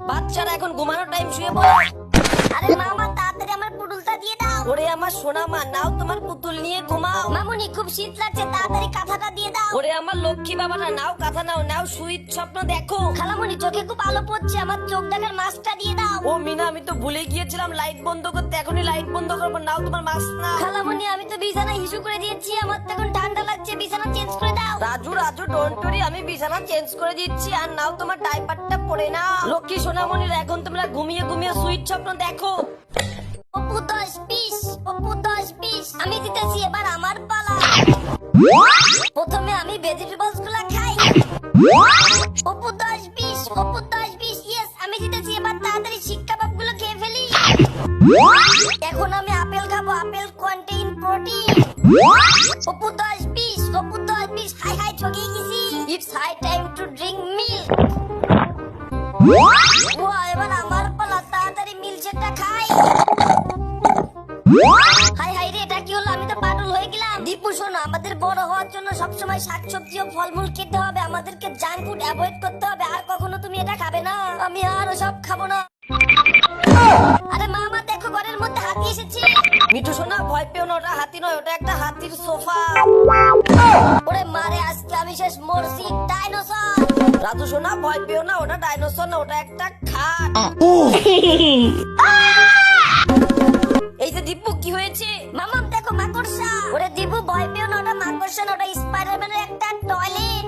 বাচ্চারা এখন ঘুমানোর টাইম, শুয়ে পড়ো। আরে মামা তাড়াতাড়ি আমার পুতুলটা দিয়ে দাও। ওরে আমার সোনা মা, নাও তোমার পুতুল নিয়ে ঘুমাও। মামুনি খুব শীত লাগছে, তাড়াতাড়ি কাঁথাটা দিয়ে দাও। ওরে আমার লক্ষ্মী বাবাটা, নাও কথা নাও, নাও সুইট স্বপ্ন দেখো। খালামুনি চোখে খুব আলো পড়ছে, আমার চোখ দেখার মাস্কটা দিয়ে দাও। ও মিনা, আমি তো ভুলে গিয়েছিলাম লাইট বন্ধ করতে, এখনই লাইট বন্ধ করবো। নাও তোমার মাস্ক নাও। খালামুনি আমি তো বিছানা হিসু করে দিয়েছি, আমার তো এখন ঠান্ডা লাগছে, বিছানা চেঞ্জ করে দাও। রাজু রাজু ডোন্ট ওয়ারি, আমি বিছানা চেঞ্জ করে দিচ্ছি। আর নাও তোমার ডাইপারটা পরে নাও। লক্ষ্মী সোনামণির এখন তোমরা ঘুমিয়ে ঘুমিয়ে সুইট স্বপ্ন দেখো। অপু 10-20, অপু 10-20, আমি দিতেছি, এবার আমার পালা। প্রথমে আমি ভেজিটেবলস গুলা খাই। অপু 10-20, অপু 10-20, ইয়েস আমি দিতেছি, এবার তাড়াতাড়ি শিক কাবাব গুলো খেয়ে ফেলি। এখন আমি আপেল খাবো, apple contain protein. Apu 10-20, Apu 10-20, হাই হাই ঠকিয়ে গেছি। It's high time to drink milk. এবার আমার পালা, তাড়াতাড়ি মিল্কশেকটা খাই। হাই হাই রে, এটা কি হলো? আমি তো পাগল হয়ে গেলাম। দীপু শোনো, আমাদের বড় হওয়ার জন্য সবসময় শাকসবজি ও ফলমূল খেতে হবে, আমাদেরকে জাঙ্ক ফুড অ্যাভয়েড করতে হবে। আর কখনো তুমি এটা খাবে না। আমি আর ওসব খাবো না। আরে মামা দেখো, ঘরের মধ্যে হাতি এসেছে। মিঠু সোনা ভয় পেও না, ওটা হাতি নয়, ওটা একটা হাতির সোফা। ওরে মারে, আজকে আমি শেষ, মরছি। ডাইনোসর। রাজু সোনা ভয় পেও না, ওটা ডাইনোসর না, ওটা একটা খাট। এই যে দীপু, কি হয়েছে? মামাম দেখো, মাকড়সা। ওরে দীপু ভয় পেও না, ওটা মাকড়সা না, ওটা স্পাইডারম্যানের একটা টয়লেট।